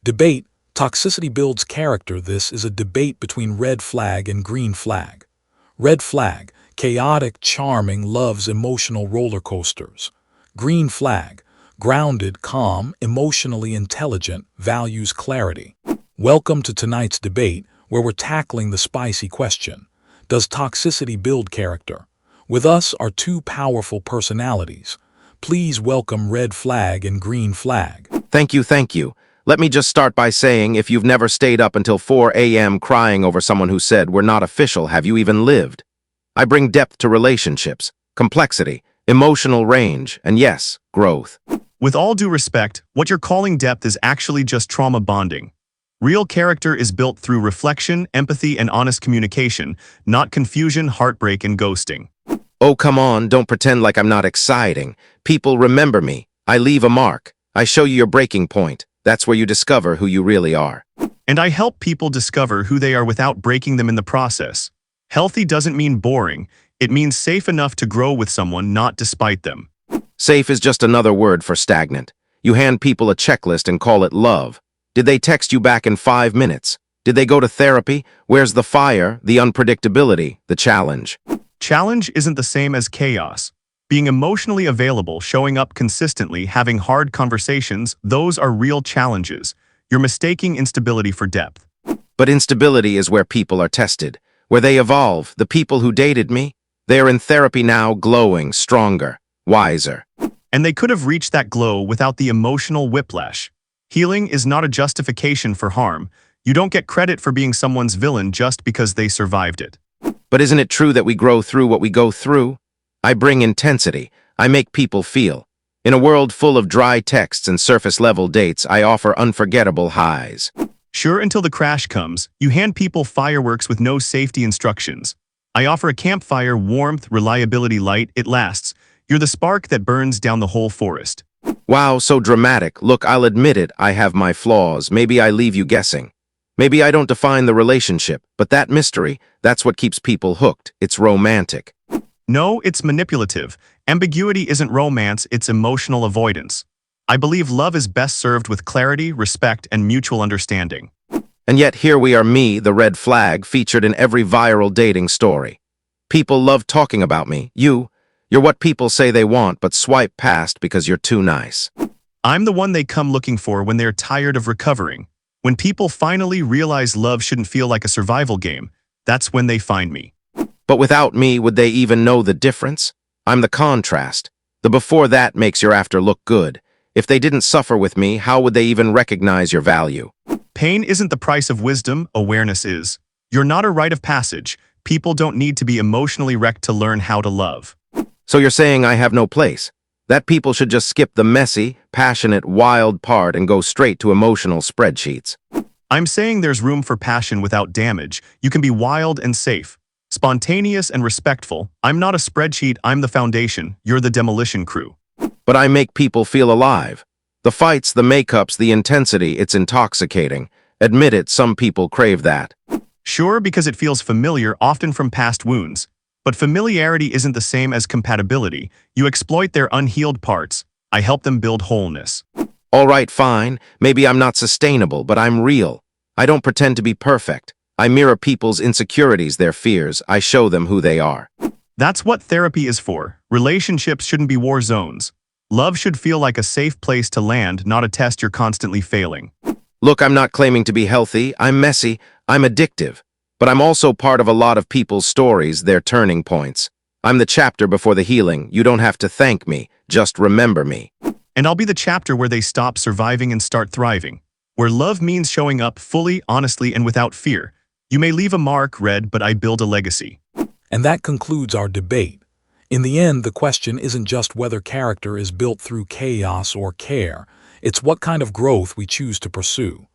Debate, toxicity builds character. This is a debate between red flag and green flag. Red flag, chaotic, charming, loves emotional roller coasters. Green flag, grounded, calm, emotionally intelligent, values clarity. Welcome to tonight's debate, where we're tackling the spicy question: does toxicity build character? With us are two powerful personalities. Please welcome red flag and green flag. Thank you. Let me just start by saying, if you've never stayed up until 4 a.m. crying over someone who said we're not official, have you even lived? I bring depth to relationships, complexity, emotional range, and yes, growth. With all due respect, what you're calling depth is actually just trauma bonding. Real character is built through reflection, empathy, and honest communication, not confusion, heartbreak, and ghosting. Oh, come on, don't pretend like I'm not exciting. People remember me. I leave a mark. I show you your breaking point. That's where you discover who you really are. And I help people discover who they are without breaking them in the process. Healthy doesn't mean boring. It means safe enough to grow with someone, not despite them. Safe is just another word for stagnant. You hand people a checklist and call it love. Did they text you back in 5 minutes? Did they go to therapy? Where's the fire, the unpredictability, the challenge? Challenge isn't the same as chaos. Being emotionally available, showing up consistently, having hard conversations, those are real challenges. You're mistaking instability for depth. But instability is where people are tested, where they evolve. The people who dated me, they are in therapy now, glowing, stronger, wiser. And they could have reached that glow without the emotional whiplash. Healing is not a justification for harm. You don't get credit for being someone's villain just because they survived it. But isn't it true that we grow through what we go through? I bring intensity. I make people feel. In a world full of dry texts and surface-level dates, I offer unforgettable highs. Sure, until the crash comes, you hand people fireworks with no safety instructions. I offer a campfire, warmth, reliability, light. It lasts. You're the spark that burns down the whole forest. Wow, so dramatic. Look, I'll admit it, I have my flaws. Maybe I leave you guessing. Maybe I don't define the relationship, but that mystery, that's what keeps people hooked. It's romantic. No, it's manipulative. Ambiguity isn't romance, it's emotional avoidance. I believe love is best served with clarity, respect, and mutual understanding. And yet here we are, me, the red flag, featured in every viral dating story. People love talking about me. You're what people say they want, but swipe past because you're too nice. I'm the one they come looking for when they're tired of recovering. When people finally realize love shouldn't feel like a survival game, that's when they find me. But without me, would they even know the difference? I'm the contrast. The before that makes your after look good. If they didn't suffer with me, how would they even recognize your value? Pain isn't the price of wisdom, awareness is. You're not a rite of passage. People don't need to be emotionally wrecked to learn how to love. So you're saying I have no place? That people should just skip the messy, passionate, wild part and go straight to emotional spreadsheets? I'm saying there's room for passion without damage. You can be wild and safe. Spontaneous and respectful. I'm not a spreadsheet, I'm the foundation. You're the demolition crew. But I make people feel alive. The fights, the makeups, the intensity, it's intoxicating. Admit it, some people crave that. Sure, because it feels familiar, often from past wounds. But familiarity isn't the same as compatibility. You exploit their unhealed parts. I help them build wholeness. All right, fine. Maybe I'm not sustainable, but I'm real. I don't pretend to be perfect. I mirror people's insecurities, their fears. I show them who they are. That's what therapy is for. Relationships shouldn't be war zones. Love should feel like a safe place to land, not a test you're constantly failing. Look, I'm not claiming to be healthy. I'm messy. I'm addictive. But I'm also part of a lot of people's stories, their turning points. I'm the chapter before the healing. You don't have to thank me. Just remember me. And I'll be the chapter where they stop surviving and start thriving. Where love means showing up fully, honestly, and without fear. You may leave a mark, Red, but I build a legacy. And that concludes our debate. In the end, the question isn't just whether character is built through chaos or care. It's what kind of growth we choose to pursue.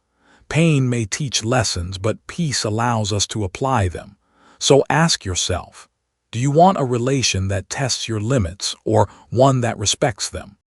Pain may teach lessons, but peace allows us to apply them. So ask yourself, do you want a relation that tests your limits or one that respects them?